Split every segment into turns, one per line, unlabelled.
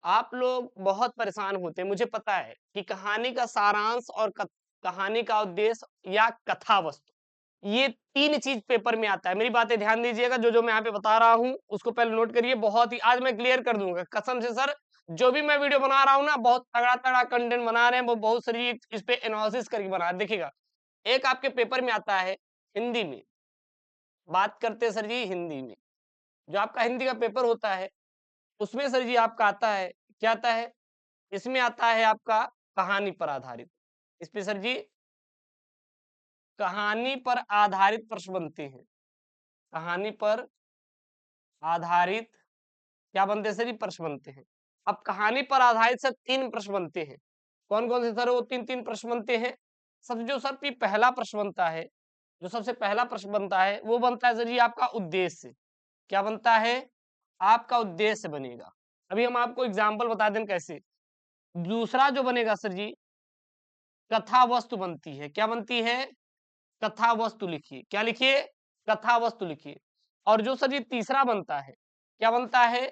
आप लोग बहुत परेशान होते हैं, मुझे पता है कि कहानी का सारांश और कहानी का उद्देश्य या कथा वस्तु, ये 3 चीज पेपर में आता है। मेरी बातें ध्यान दीजिएगा, जो मैं यहाँ पे बता रहा हूँ उसको पहले नोट करिए। बहुत ही आज मैं क्लियर कर दूंगा कसम से सर। जो भी मैं वीडियो बना रहा हूँ ना, बहुत तगड़ा तगड़ा कंटेंट बना रहे हैं, वो बहुत सारी इस पे एनालिसिस करके बना रहे हैं। देखिएगा, एक आपके पेपर में आता है हिंदी में, बात करते हैं सर जी हिंदी में। जो आपका हिंदी का पेपर होता है उसमें सर जी आपका आता है, क्या आता है? इसमें आता है आपका कहानी पर आधारित। इस पे सर जी कहानी पर आधारित प्रश्न बनते हैं। कहानी पर आधारित क्या बनते हैं सर जी? प्रश्न बनते हैं। अब कहानी पर आधारित सर 3 प्रश्न बनते हैं। कौन-कौन से सर वो 3-3 प्रश्न बनते हैं? सब जो सर पहला प्रश्न बनता है, जो सबसे पहला प्रश्न बनता है, वो बनता है सर जी आपका उद्देश्य। क्या बनता है? आपका उद्देश्य बनेगा। अभी हम आपको एग्जाम्पल बता दें कैसे। दूसरा जो बनेगा सर जी, कथा वस्तु बनती है। क्या बनती है? कथा वस्तु लिखिए। क्या लिखिए? कथा वस्तु लिखिए। और जो सर ये तीसरा बनता है, क्या बनता है?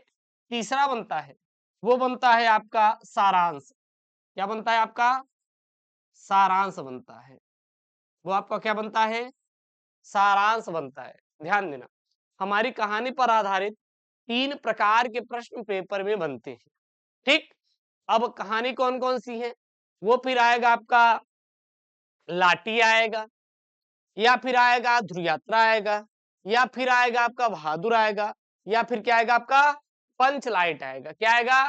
तीसरा बनता है, वो बनता है आपका सारांश। क्या बनता है आपका? सारांश बनता है। वो आपका क्या बनता है? सारांश बनता है। ध्यान देना, हमारी कहानी पर आधारित 3 प्रकार के प्रश्न पेपर में बनते हैं। ठीक? अब कहानी कौन-कौन सी है? वो फिर आएगा आपका लाठी आएगा, या फिर आएगा ध्रुव यात्रा आएगा, या फिर आएगा आपका बहादुर आएगा, या फिर क्या आएगा आपका पंच लाइट आएगा। क्या आएगा?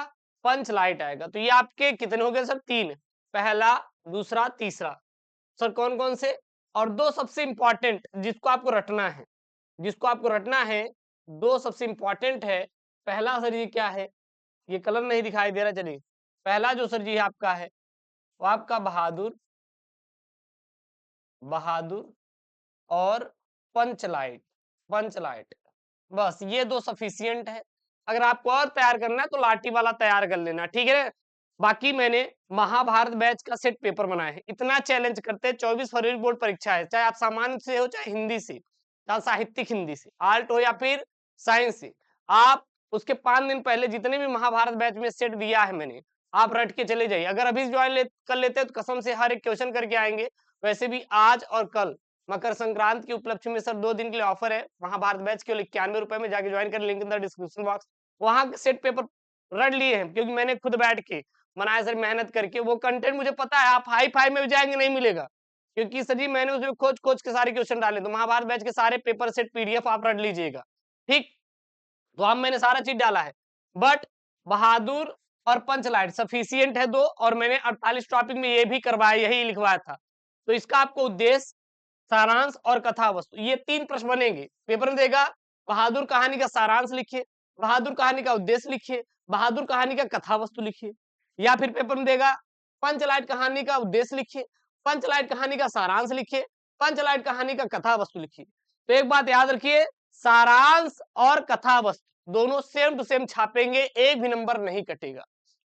पंच लाइट आएगा। तो ये आपके कितने हो गए सर? 3। पहला, दूसरा, तीसरा। सर कौन कौन से? और 2 सबसे इंपॉर्टेंट जिसको आपको रटना है, जिसको आपको रटना है, 2 सबसे इंपॉर्टेंट है। पहला सर ये क्या है? ये कलर नहीं दिखाई दे रहा, चलिए। पहला जो सर जी आपका है वो आपका बहादुर, बहादुर और पंचलाइट, पंचलाइट। बस ये 2 सफिशिएंट है। अगर आपको और तैयार करना है तो लाठी वाला तैयार कर लेना, ठीक है? बाकी मैंने महाभारत बैच का सेट पेपर बनाया है। इतना चैलेंज करते हैं, 24 फरवरी बोर्ड परीक्षा है, चाहे आप सामान्य से हो, चाहे हिंदी से, चाहे साहित्यिक हिंदी से, आर्ट हो या फिर साइंस से। आप उसके 5 दिन पहले जितने भी महाभारत बैच में सेट दिया है मैंने, आप रट के चले जाइए। अगर अभी ज्वाइन कर लेते हैं तो कसम से हर एक क्वेश्चन करके आएंगे। वैसे भी आज और कल मकर संक्रांति के उपलक्ष्य में सर 2 दिन के लिए ऑफर है महाभारत बैच केवल 91 रुपए में। जाके ज्वाइन कर, link in the description box. वहां सेट पेपर रट लिए हैं क्योंकि मैंने खुद बैठ के बनाया सर, मेहनत करके। वो कंटेंट मुझे पता है, आप हाई फाई में भी जाएंगे नहीं मिलेगा, क्योंकि सर जी मैंने उसमें खोज खोज के सारे क्वेश्चन डाले। तो महाभारत बैच के सारे पेपर सेट पीडीएफ आप रट लीजिएगा, ठीक? तो अब मैंने सारा चीज डाला है। बट बहादुर और पंचलाइट सफिशियंट है 2, और मैंने 48 टॉपिक में ये भी करवाया, यही लिखवाया था। तो इसका आपको उद्देश्य, सारांश और कथा वस्तु, ये 3 प्रश्न बनेंगे। पेपर में देगा बहादुर कहानी का सारांश लिखिए, बहादुर कहानी का उद्देश्य लिखिए, बहादुर कहानी का कथा वस्तु लिखिए। या फिर पेपर में देगा पंचलाइट कहानी का उद्देश्य लिखिए, पंचलाइट कहानी का सारांश लिखिए, पंचलाइट कहानी का कथा वस्तु लिखिए। तो एक बात याद रखिए, सारांश और कथा वस्तु दोनों सेम टू सेम छापेंगे, एक भी नंबर नहीं कटेगा।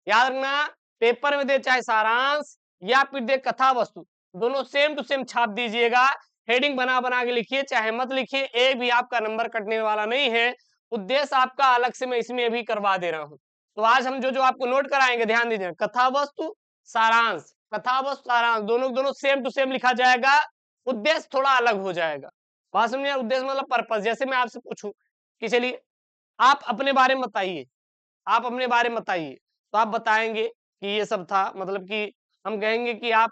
याद रखना, पेपर में दे चाहे सारांश या फिर दे कथा वस्तु, दोनों सेम टू सेम छाप दीजिएगा। हेडिंग बना बना के लिखिए, चाहे मत लिखिए, एक भी आपका नंबर कटने वाला नहीं है। उद्देश्य आपका अलग से मैं इसमें भी करवा दे रहा हूं। तो आज हम जो जो आपको नोट कराएंगे, ध्यान दीजिए, कथा वस्तु सारांश, कथा वस्तु सारांश, दोनों दोनों सेम टू सेम लिखा जाएगा। उद्देश्य थोड़ा अलग हो जाएगा। बात समझिए, उद्देश्य मतलब पर्पस। जैसे मैं आपसे पूछूं कि चलिए आप अपने बारे में बताइए, आप अपने बारे में बताइए, तो आप बताएंगे कि ये सब था, मतलब कि हम कहेंगे कि आप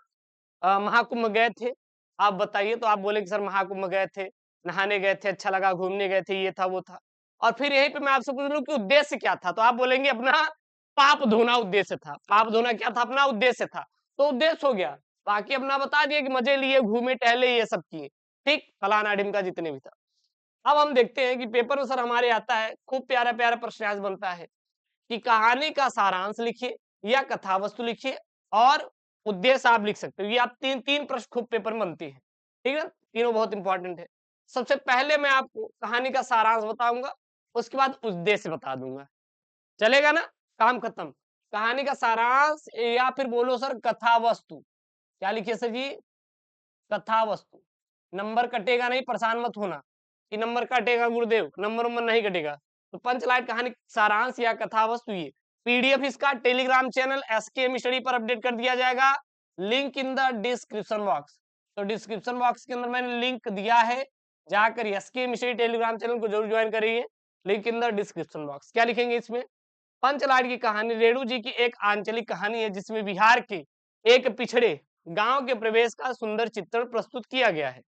महाकुंभ गए थे, आप बताइए, तो आप बोले कि सर महाकुंभ गए थे, नहाने गए थे, अच्छा लगा, घूमने गए थे, ये था वो था। और फिर यहीं पे मैं आपसे पूछ लूं कि उद्देश्य क्या था, तो आप बोलेंगे अपना पाप धोना उद्देश्य था। पाप धोना क्या था? अपना उद्देश्य था। तो उद्देश्य हो गया। बाकी अपना बता दिए कि मजे लिए, घूमे टहले, ये सब किए, ठीक, फलाना ढिमका जितने भी था। अब हम देखते हैं कि पेपर में सर हमारे आता है, खूब प्यारा प्यारा प्रश्न आज बनता है कि कहानी का सारांश लिखिए या कथा वस्तु लिखिए, और उद्देश्य आप लिख सकते हो। ये आप 3 प्रश्न खूब पेपर में बनती है, ठीक है? तीनों बहुत इंपॉर्टेंट है। सबसे पहले मैं आपको कहानी का सारांश बताऊंगा, उसके बाद उद्देश्य बता दूंगा। चलेगा ना? काम खत्म। कहानी का सारांश या फिर बोलो सर कथा वस्तु। क्या लिखिए सर जी? कथा वस्तु। नंबर कटेगा नहीं, परेशान मत होना कि नंबर कटेगा गुरुदेव, नंबर नहीं कटेगा। तो पंचलाइट कहानी सारांश या कथा वस्तु, ये पीडीएफ इसका टेलीग्राम चैनल एसकेएम स्टडी पर अपडेट कर दिया जाएगा, link in the description box. तो डिस्क्रिप्शन बॉक्स के अंदर मैंने लिंक दिया है, जाकर एसकेएम स्टडी टेलीग्राम चैनल को जरूर ज्वाइन करिए, link in the description box. क्या लिखेंगे इसमें? पंचलाट की कहानी रेणु जी की एक आंचलिक कहानी है, जिसमें बिहार के एक पिछड़े गांव के प्रवेश का सुंदर चित्रण प्रस्तुत किया गया है।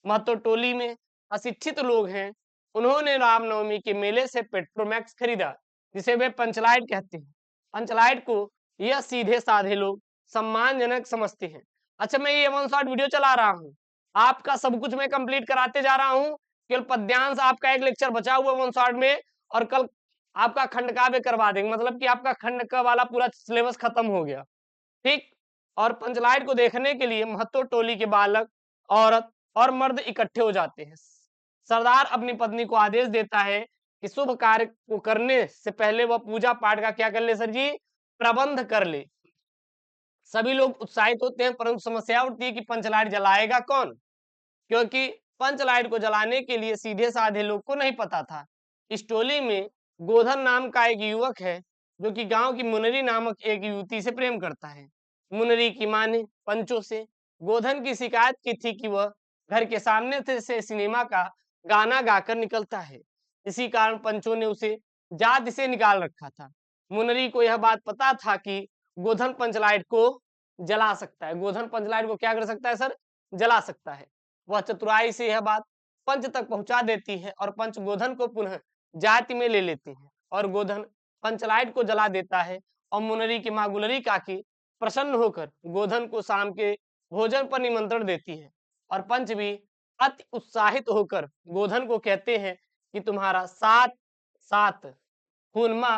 महतो टोली में अशिक्षित लोग हैं, उन्होंने रामनवमी के मेले से पेट्रोमैक्स खरीदा, जिसे वे पंचलाइट कहते हैं। पंचलाइट को यह सीधे साधे लोग सम्मानजनक समझते हैं। अच्छा, मैं ये वन शॉट वीडियो चला रहा हूँ, आपका सब कुछ मैं कंप्लीट कराते जा रहा हूँ, केवल पद्यांश आपका एक लेक्चर बचा हुआ वन शॉट में, और कल आपका खंड काव्य करवा देंगे, मतलब कि आपका खंड का वाला पूरा सिलेबस खत्म हो गया, ठीक। और पंचलाइट को देखने के लिए महतो टोली के बालक, औरत और मर्द इकट्ठे हो जाते हैं। सरदार अपनी पत्नी को आदेश देता है कि शुभ कार्य को करने से पहले वह पूजा पाठ का क्या कर ले सर जी, प्रबंध कर ले। सभी लोग उत्साहित होते हैं, परंतु समस्या उठती है कि पंचलाइट जलाएगा कौन, क्योंकि पंचलाइट को जलाने के लिए सीधे साधे लोग को नहीं पता था। इस टोली में गोधन नाम का एक युवक है, जो कि गांव की मुनरी नामक एक युवती से प्रेम करता है। मुनरी की मां ने पंचों से गोधन की शिकायत की थी कि वह घर के सामने से सिनेमा का गाना गाकर निकलता है। इसी कारण पंचों ने उसे जात से निकाल रखा था। मुनरी को यह बात पता था कि गोधन पंचलाइट को जला सकता है। गोधन पंचलाइट को क्या कर सकता है सर, जला सकता है। वह चतुराई से यह बात पंच तक पहुंचा देती है, और पंच गोधन को पुनः जाति में ले लेते हैं, और गोधन पंचलाइट को जला देता है। और मुनरी की मां गुलरी काकी प्रसन्न होकर गोधन को शाम के भोजन पर निमंत्रण देती है, और पंच भी अति उत्साहित होकर गोधन को कहते हैं कि तुम्हारा साथ साथ खूनमा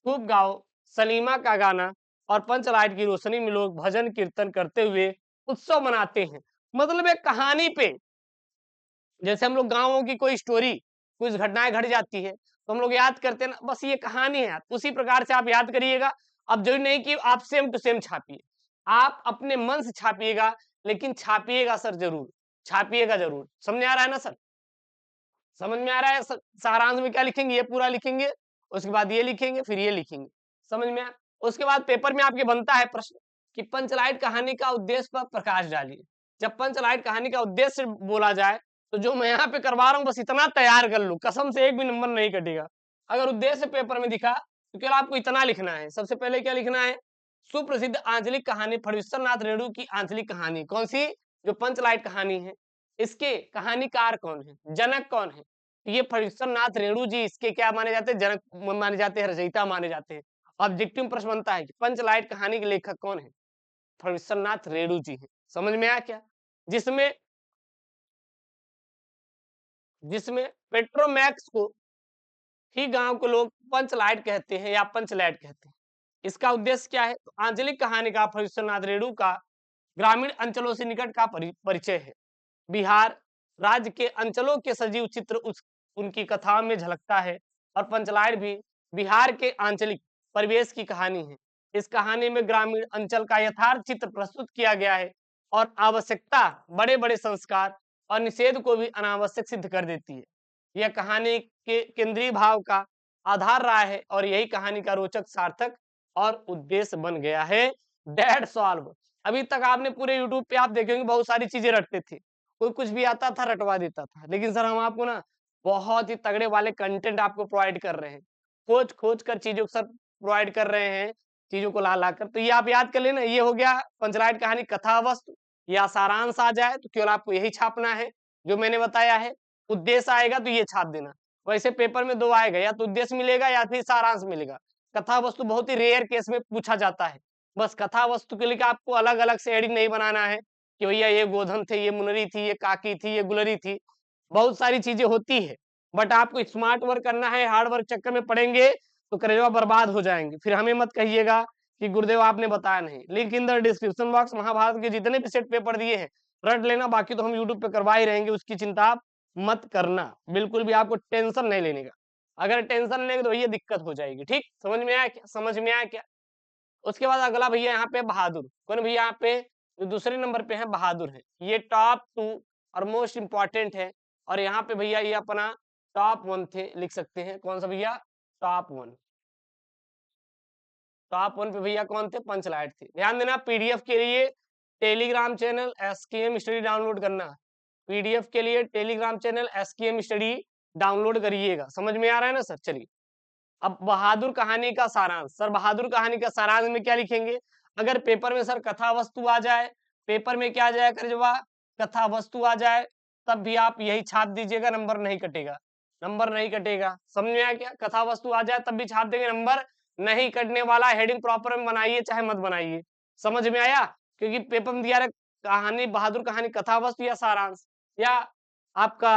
खूब गाओ सलीमा का गाना, और पंचलाइट की रोशनी में लोग भजन कीर्तन करते हुए उत्सव मनाते हैं। मतलब एक कहानी पे, जैसे हम लोग गाँवों की कोई स्टोरी, कुछ घटनाएं घट जाती है, तो हम लोग याद करते हैं ना, बस ये कहानी है, उसी प्रकार से आप याद करिएगा। अब जरूरी नहीं कि आप सेम टू सेम छापिए, आप अपने मन से छापिएगा, लेकिन छापिएगा सर जरूर, छापिएगा जरूर। समझ में आ रहा है ना सर? समझ में आ रहा है? सारांश में क्या लिखेंगे, ये पूरा लिखेंगे, उसके बाद ये लिखेंगे, फिर ये लिखेंगे। समझ में आया? उसके बाद पेपर में आपके बनता है प्रश्न कि पंचलाइट कहानी का उद्देश्य पर प्रकाश डालिए। जब पंचलाइट कहानी का उद्देश्य बोला जाए, तो जो मैं यहाँ पे करवा रहा हूँ बस इतना तैयार कर लो, कसम से एक भी नंबर नहीं कटेगा। अगर उद्देश्य पेपर में दिखा तो केवल आपको इतना लिखना है। सबसे पहले क्या लिखना है? सुप्रसिद्ध आंचलिक कहानी फणीश्वर नाथ रेणु की आंचलिक कहानी। कौन सी? जो पंचलाइट कहानी है। इसके कहानीकार कौन है, जनक कौन है? ये फणीश्वर नाथ रेणु जी इसके क्या माने जाते हैं? जनक माने जाते हैं, रचयिता माने जाते हैं। ऑब्जेक्टिव प्रश्न बनता है कि पंचलाइट कहानी के लेखक कौन है? फणीश्वर नाथ रेणु जी है। समझ में आया क्या? जिसमें जिसमें पेट्रोमैक्स को ही गांव के लोग पंचलाइट कहते हैं या पंचलाइट कहते हैं। इसका उद्देश्य क्या है? तो आंचलिक कहानी का फणीश्वर नाथ रेणु का ग्रामीण अंचलों से निकट का परिचय है। बिहार राज्य के अंचलों के सजीव चित्र उनकी कथाओं में झलकता है, और पंचलाइट भी बिहार के आंचलिक परिवेश की कहानी है। इस कहानी में ग्रामीण अंचल का यथार्थ चित्र प्रस्तुत किया गया है, और आवश्यकता बड़े बड़े संस्कार और निषेध को भी अनावश्यक सिद्ध कर देती है। यह कहानी के केंद्रीय भाव का आधार रहा है, और यही कहानी का रोचक, सार्थक और उद्देश्य बन गया है। That's all. अभी तक आपने पूरे यूट्यूब पे आप देखेंगे बहुत सारी चीजें रटते थे, कोई कुछ भी आता था रटवा देता था, लेकिन सर हम आपको ना बहुत ही तगड़े वाले कंटेंट आपको प्रोवाइड कर रहे हैं, खोज खोज कर चीजों को सर प्रोवाइड कर रहे हैं, चीजों को ला ला कर। तो ये आप याद कर लेना, ये हो गया पंचलाइट कहानी कथा वस्तु या सारांश आ जाए तो केवल आपको यही छापना है जो मैंने बताया है। उद्देश्य आएगा तो ये छाप देना। वैसे पेपर में दो आएगा, या तो उद्देश्य मिलेगा या फिर सारांश मिलेगा। कथा वस्तु बहुत ही रेयर केस में पूछा जाता है। बस कथा वस्तु के लिए आपको अलग अलग से हेडिंग नहीं बनाना है कि भैया ये गोधन थे, ये मुनरी थी, ये काकी थी, ये गुलरी थी। बहुत सारी चीजें होती है, बट आपको स्मार्ट वर्क करना है। हार्ड वर्क चक्कर में पड़ेंगे तो करेजा बर्बाद हो जाएंगे, फिर हमें मत कहिएगा कि गुरुदेव आपने बताया नहीं। Link in the description box, Mahabharata के जितने भी सेट पेपर दिए हैं रट लेना, बाकी तो हम यूट्यूब पे करवा ही रहेंगे, उसकी चिंता आप मत करना। बिल्कुल भी आपको टेंशन नहीं लेने का। अगर टेंशन लेंगे तो भैया दिक्कत हो जाएगी। ठीक, समझ में आया क्या? समझ में आया क्या? उसके बाद अगला भैया यहाँ पे बहादुर। कौन भैया? यहाँ पे जो दूसरे नंबर पे है बहादुर है। ये टॉप 2 और मोस्ट इंपॉर्टेंट है। और यहाँ पे भैया ये अपना टॉप 1 थे, लिख सकते हैं। कौन सा भैया? टॉप 1। टॉप 1 पे भैया कौन थे? पंचलाइट थे। ध्यान देना पीडीएफ के लिए Telegram channel SKM study download करना। पीडीएफ के लिए Telegram channel SKM study download करिएगा। समझ में आ रहा है ना सर? चलिए अब बहादुर कहानी का सारांश। सर बहादुर कहानी का सारांश में क्या लिखेंगे? अगर पेपर में सर कथा वस्तु आ जाए, पेपर में क्या आ जाए कर जवाब? कथा वस्तु आ जाए, तब भी आप यही छाप दीजिएगा, नंबर नहीं कटेगा। नंबर नहीं कटेगा। समझ में आया क्या? कथा वस्तु आ जाए तब भी छाप देंगे, नंबर नहीं कटने वाला। हेडिंग प्रॉपर में बनाइए चाहे मत बनाइए। समझ में आया? क्योंकि पेपर में दिया रहा कहानी, बहादुर कहानी कथा वस्तु या सारांश या आपका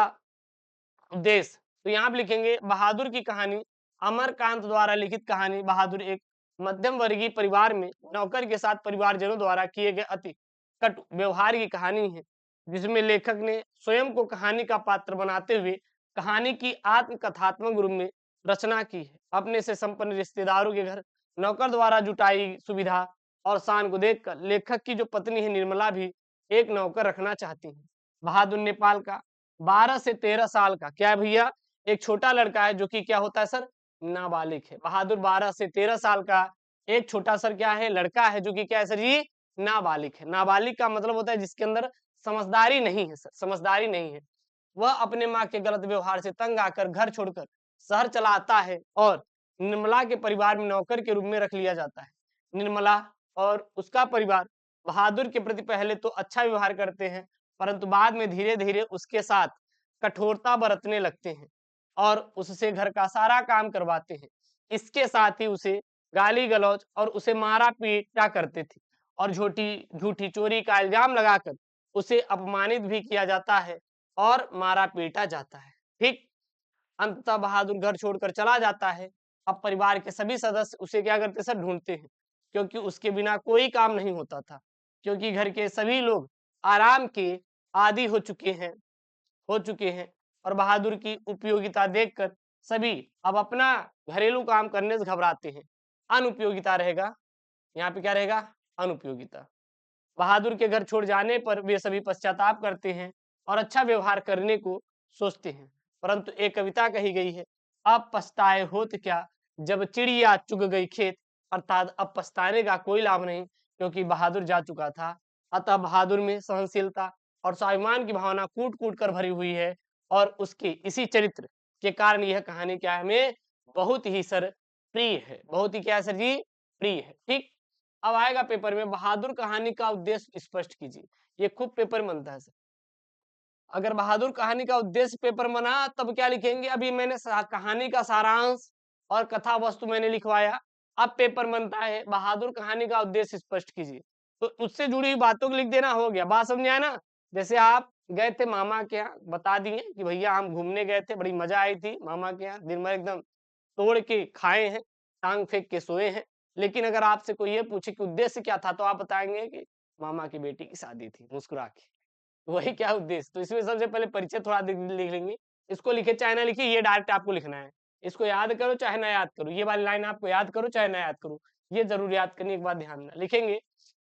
उद्देश्य। तो यहाँ पे लिखेंगे बहादुर की कहानी अमरकांत द्वारा लिखित कहानी। बहादुर एक मध्यम वर्गीय परिवार में नौकर के साथ परिवारजनों द्वारा किए गए अति कटु व्यवहार की कहानी है, जिसमें लेखक ने स्वयं को कहानी का पात्र बनाते हुए कहानी की आत्मकथात्मक रूप में रचना की है। अपने से संपन्न रिश्तेदारों के घर नौकर द्वारा जुटाई सुविधा और शान को देखकर लेखक की जो पत्नी है निर्मला भी एक नौकर रखना चाहती है। बहादुर नेपाल का 12 से 13 साल का क्या है भैया? एक छोटा लड़का है जो कि क्या होता है सर? नाबालिग है। बहादुर 12 से 13 साल का एक छोटा सर क्या है? लड़का है जो कि क्या है सर जी? नाबालिग है। नाबालिग का मतलब होता है जिसके अंदर समझदारी नहीं है सर, समझदारी नहीं है। वह अपने माँ के गलत व्यवहार से तंग आकर घर छोड़कर शहर चला आता है और निर्मला के परिवार में नौकर के रूप में रख लिया जाता है। निर्मला और उसका परिवार बहादुर के प्रति पहले तो अच्छा व्यवहार करते हैं, परंतु बाद में धीरे-धीरे उसके साथ कठोरता बरतने लगते हैं और उससे घर का सारा काम करवाते हैं। इसके साथ ही उसे गाली-गलौज और उसे मारा-पीटा करते थे और झूठी चोरी का इल्जाम लगाकर उसे अपमानित भी किया जाता है और मारा-पीटा जाता है। ठीक? अंततः बहादुर घर छोड़कर चला जाता है। अब परिवार के सभी सदस्य उसे क्या करते सर? ढूंढते हैं, क्योंकि उसके बिना कोई काम नहीं होता था, क्योंकि घर के सभी लोग आराम के आदी हो चुके हैं और बहादुर की उपयोगिता देखकर सभी अब अपना घरेलू काम करने से घबराते हैं। अनुपयोगिता रहेगा, यहाँ पे क्या रहेगा? अनुपयोगिता। बहादुर के घर छोड़ जाने पर वे सभी पश्चाताप करते हैं और अच्छा व्यवहार करने को सोचते हैं, परंतु एक कविता कही गई है, अब पछताए होत क्या जब चिड़िया चुग गई खेत। अर्थात अब पछताने का कोई लाभ नहीं, क्योंकि बहादुर जा चुका था। अतः बहादुर में सहनशीलता और स्वाभिमान की भावना कूट कूट कर भरी हुई है और उसके इसी चरित्र के कारण यह कहानी क्या है? हमें बहुत ही सर प्रिय है। बहुत ही क्या है सर जी? प्रिय है। ठीक? अब आएगा पेपर में बहादुर कहानी का उद्देश्य स्पष्ट कीजिए। ये खूब पेपर में बनता है सर। अगर बहादुर कहानी का उद्देश्य पेपर में बना तब क्या लिखेंगे? अभी मैंने कहानी का सारांश और कथा वस्तु मैंने लिखवाया। अब पेपर बनता है बहादुर कहानी का उद्देश्य स्पष्ट कीजिए। तो उससे जुड़ी हुई बातों को लिख देना, हो गया। बात समझ में आया ना? जैसे आप गए थे मामा के यहाँ, बता दिए कि भैया हम घूमने गए थे, बड़ी मजा आई थी मामा के यहाँ, दिन भर एकदम तोड़ के खाए हैं, टांग फेंक के सोए हैं। लेकिन अगर आपसे कोई ये पूछे कि उद्देश्य क्या था, तो आप बताएंगे कि मामा की बेटी की शादी थी, मुस्कुरा के। वही क्या उद्देश्य? तो इसमें सबसे पहले परिचय थोड़ा लिख लेंगे। इसको लिखे चाहे ना लिखिए, ये डायरेक्ट आपको लिखना है। इसको याद करो चाहे ना याद करो, ये वाली लाइन आपको याद करो चाहे ना याद करो, ये जरूर याद करने के बाद ध्यान देना। लिखेंगे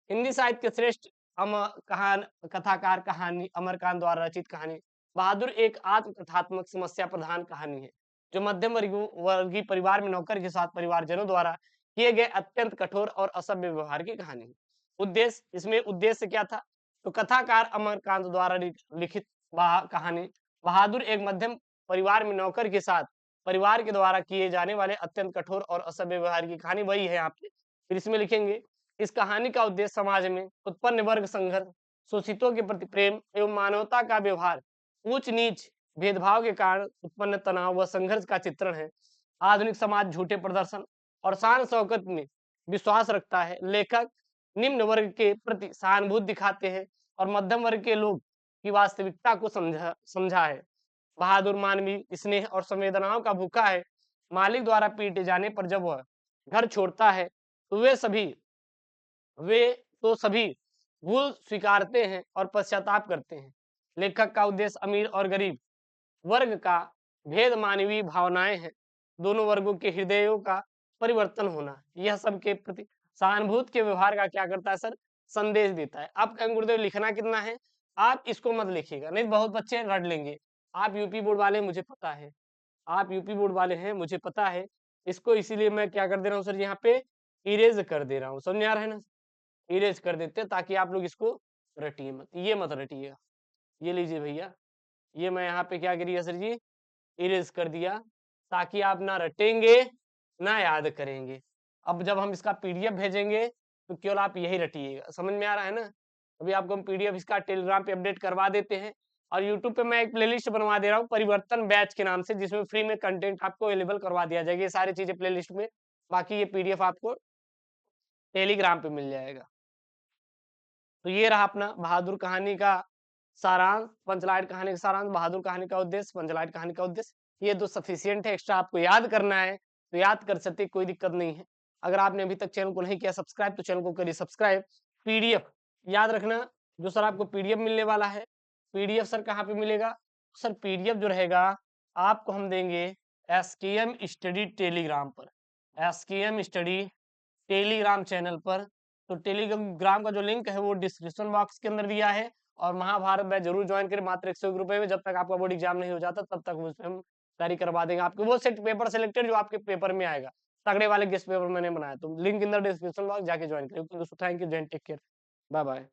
हिंदी साहित्य के श्रेष्ठ कथाकार कहानी अमरकांत द्वारा रचित कहानी बहादुर एक आत्मकथात्मक समस्या प्रधान कहानी है, जो मध्यम वर्गीय परिवार में नौकर के साथ परिवारजनों द्वारा किए गए अत्यंत कठोर और असभ्य व्यवहार की कहानी है। उद्देश्य, इसमें उद्देश्य क्या था? तो कथाकार अमरकांत द्वारा लिखित कहानी बहादुर एक मध्यम परिवार में नौकर के साथ परिवार के द्वारा किए जाने वाले अत्यंत कठोर और असभ्य व्यवहार की कहानी, वही है यहाँ पे। फिर इसमें लिखेंगे इस कहानी का उद्देश्य समाज में उत्पन्न वर्ग संघर्ष, शोषितों के प्रति प्रेम एवं मानवता का व्यवहार, ऊंच नीच भेदभाव के कारण उत्पन्न तनाव व संघर्ष का चित्रण है। आधुनिक समाज झूठे प्रदर्शन और शान शौकत में विश्वास रखता है। लेखक निम्न वर्ग के प्रति सहानुभूति दिखाते हैं और मध्यम वर्ग के लोग की वास्तविकता को समझा है। बहादुर मानवीय स्नेह और संवेदनाओं का भूखा है। मालिक द्वारा पीटे जाने पर जब वह घर छोड़ता है तो वे तो सभी भूल स्वीकारते हैं और पश्चाताप करते हैं। लेखक का उद्देश्य अमीर और गरीब वर्ग का भेद मानवीय भावनाएं हैं, दोनों वर्गों के हृदयों का परिवर्तन होना, यह सबके प्रति सहानुभूति के व्यवहार का क्या करता है सर? संदेश देता है। अब कहेंगे गुरुदेव लिखना कितना है? आप इसको मत लिखिएगा, नहीं बहुत बच्चे रट लेंगे। आप यूपी बोर्ड वाले, मुझे पता है, आप यूपी बोर्ड वाले हैं, मुझे पता है। इसको इसीलिए मैं क्या कर दे रहा हूँ सर यहाँ पे इरेज कर दे रहा हूँ, समझ में आ रहा है ना? इरेज कर देते हैं ताकि आप लोग इसको रटिए मत, ये मत रटिएगा। ये लीजिए भैया, ये मैं यहाँ पे क्या करिए सर जी, इरेज कर दिया ताकि आप ना रटेंगे ना याद करेंगे। अब जब हम इसका पीडीएफ भेजेंगे तो केवल आप यही रटिएगा, समझ में आ रहा है ना? अभी आपको हम पीडीएफ इसका टेलीग्राम पे अपडेट करवा देते हैं और यूट्यूब पे मैं एक प्लेलिस्ट बनवा दे रहा हूँ परिवर्तन बैच के नाम से, जिसमें फ्री में कंटेंट आपको अवेलेबल करवा दिया जाएगा, ये सारी चीजें प्लेलिस्ट में। बाकी ये पीडीएफ आपको टेलीग्राम पे मिल जाएगा। तो ये रहा अपना बहादुर कहानी का सारांश, पंचलाइट कहानी का सारांश, बहादुर कहानी का उद्देश्य, पंचलाइट कहानी का उद्देश्य। ये दो सफिशिएंट है, एक्स्ट्रा आपको याद करना है तो याद कर सकते, कोई दिक्कत नहीं है। अगर आपने अभी तक चैनल को नहीं किया सब्सक्राइब तो चैनल को करिए सब्सक्राइब। पीडीएफ याद रखना, जो सर आपको पीडीएफ मिलने वाला है, पीडीएफ सर कहाँ पे मिलेगा? सर पीडीएफ जो रहेगा आपको हम देंगे एसकेएम स्टडी टेलीग्राम पर, एसकेएम स्टडी टेलीग्राम चैनल पर। तो टेलीग्राम का जो लिंक है वो डिस्क्रिप्शन बॉक्स के अंदर दिया है, और महाभारत बैच जरूर ज्वाइन करें मात्र 101 रुपए में। जब तक आपका बोर्ड एग्जाम नहीं हो जाता तब तक उसमें हम तैयारी करवा देंगे आपको, वो सेट पेपर सिलेक्टेड जो आपके पेपर में आएगा, तगड़े वाले गेस्ट पेपर मैंने बनाया, तो link in the description box जाके ज्वाइन करें। Thank you, take care, bye bye.